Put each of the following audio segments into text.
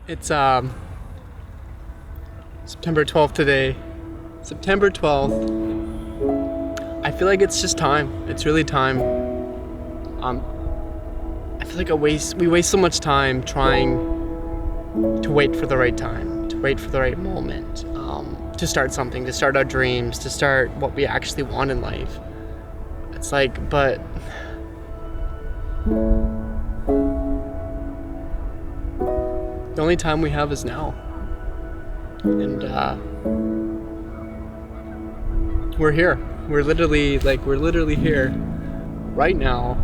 It's September 12th today. September 12th. I feel like it's just time. It's really time. I feel like we waste so much time trying to wait for the right time, to wait for the right moment, to start something, to start our dreams, to start what we actually want in life. It's like, but the only time we have is now. And we're here. We're literally here right now.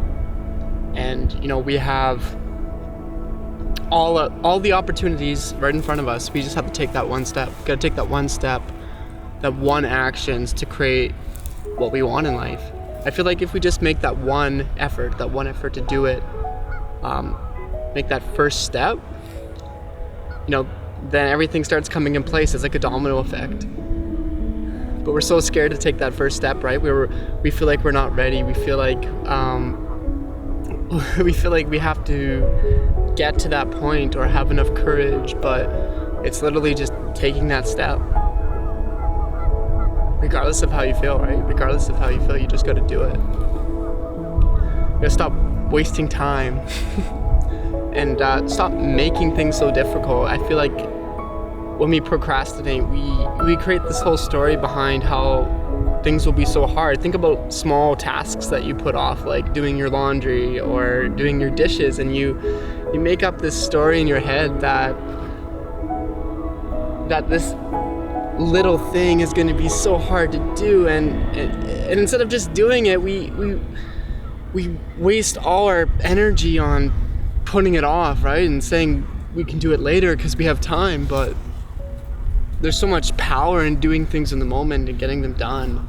And we have all the opportunities right in front of us. We just have to take that one step. Got to take that one step, that one actions to create what we want in life. I feel like if we just make that one effort to do it, make that first step, then everything starts coming in place. It's like a domino effect. But we're so scared to take that first step, right? We feel like we're not ready. We feel like we have to get to that point or have enough courage, but it's literally just taking that step. Regardless of how you feel, right? Regardless of how you feel, you just gotta do it. You gotta stop wasting time and stop making things so difficult. I feel like when we procrastinate, we create this whole story behind how things will be so hard. Think about small tasks that you put off, like doing your laundry or doing your dishes, and you make up this story in your head that this little thing is going to be so hard to do, and instead of just doing it, we waste all our energy on putting it off, right? And saying we can do it later because we have time, but there's so much power in doing things in the moment and getting them done.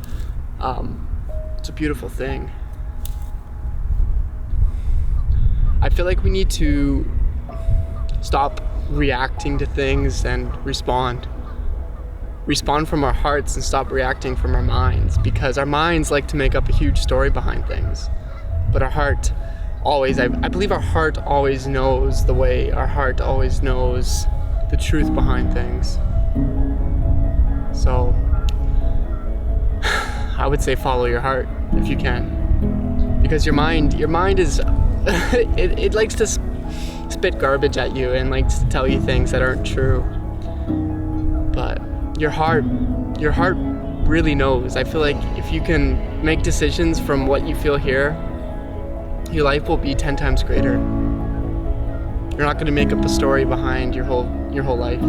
It's a beautiful thing. I feel like we need to stop reacting to things and respond from our hearts and stop reacting from our minds, because our minds like to make up a huge story behind things, but our heart always, I believe our heart always knows the way. Our heart always knows the truth behind things. So I would say follow your heart if you can, because your mind is it likes to spit garbage at you and likes to tell you things that aren't true, but your heart really knows. I feel like if you can make decisions from what you feel here, your life will be 10 times greater. You're not going to make up a story behind your whole life.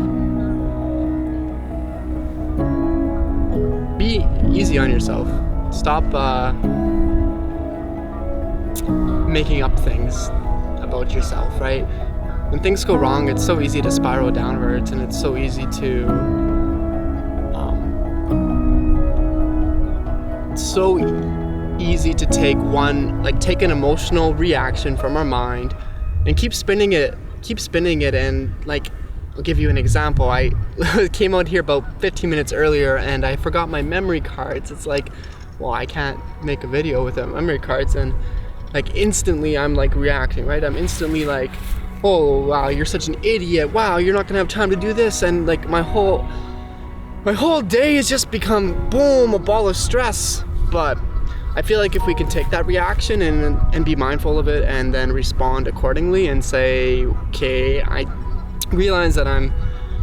Be easy on yourself. Stop making up things about yourself, right? When things go wrong, it's so easy to spiral downwards, and it's so easy to take an emotional reaction from our mind and keep spinning it, and I'll give you an example. I came out here about 15 minutes earlier and I forgot my memory cards. It's like, well, I can't make a video without memory cards, and instantly I'm reacting, right? I'm instantly like, oh wow, you're such an idiot, wow, you're not gonna have time to do this, and my whole day has just become, boom, a ball of stress. But I feel like if we can take that reaction and be mindful of it and then respond accordingly and say, okay, I realize that I'm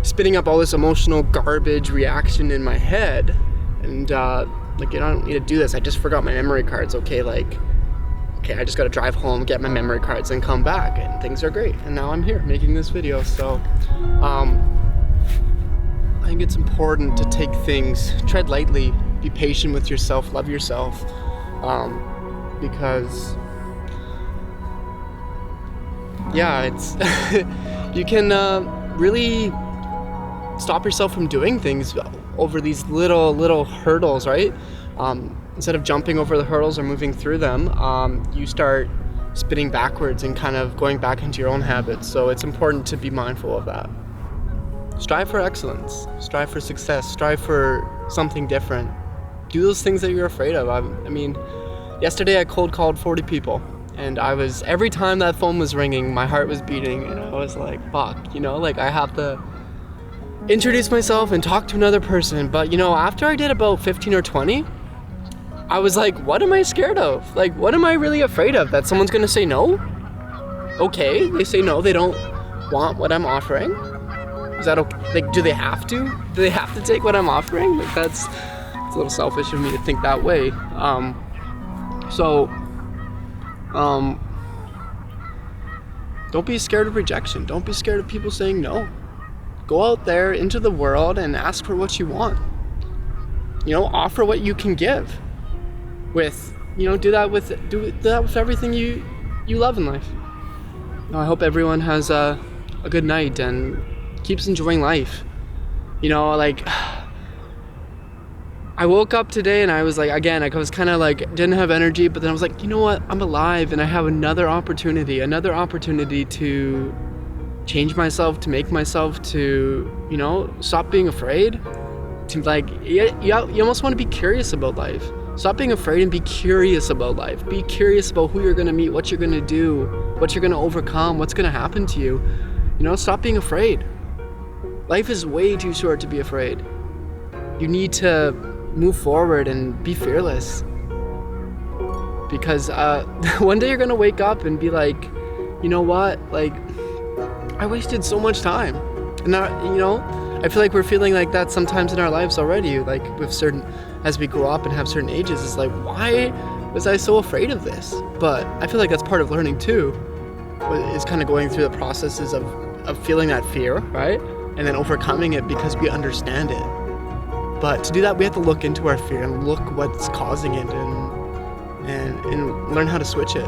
spitting up all this emotional garbage reaction in my head, and I don't need to do this. I just forgot my memory cards. Okay, I just gotta drive home, get my memory cards, and come back, and things are great. And now I'm here making this video. So I think it's important to take things, tread lightly, be patient with yourself, love yourself, because it's you can really stop yourself from doing things over these little hurdles, right? Instead of jumping over the hurdles or moving through them, you start spinning backwards and kind of going back into your own habits. So it's important to be mindful of that. Strive for excellence, strive for success, strive for something different. Do those things that you're afraid of. I mean, yesterday I cold called 40 people, And every time that phone was ringing, my heart was beating, and I was like, fuck, you know, like I have to introduce myself and talk to another person. But, you know, after I did about 15 or 20, I was like, what am I scared of? Like, what am I really afraid of? That someone's gonna say no? Okay, they say no, they don't want what I'm offering. Is that okay? Like, do they have to? Do they have to take what I'm offering? Like, it's a little selfish of me to think that way. Don't be scared of rejection. Don't be scared of people saying no. Go out there into the world and ask for what you want. You know, offer what you can give. Do that with everything you love in life. I hope everyone has a good night and keeps enjoying life. You know, like, I woke up today and I was like, again, I was kind of like, didn't have energy, but then I was like, you know what? I'm alive and I have another opportunity to change myself, to make myself, to, you know, stop being afraid. To like, you almost want to be curious about life. Stop being afraid and be curious about life. Be curious about who you're going to meet, what you're going to do, what you're going to overcome, what's going to happen to you. You know, stop being afraid. Life is way too short to be afraid. You need to move forward and be fearless. Because one day you're going to wake up and be like, you know what? Like, I wasted so much time. And you know, I feel like we're feeling like that sometimes in our lives already. Like as we grow up and have certain ages, it's like, why was I so afraid of this? But I feel like that's part of learning too. Is kind of going through the processes of feeling that fear, right? And then overcoming it because we understand it. But to do that, we have to look into our fear and look what's causing it and learn how to switch it.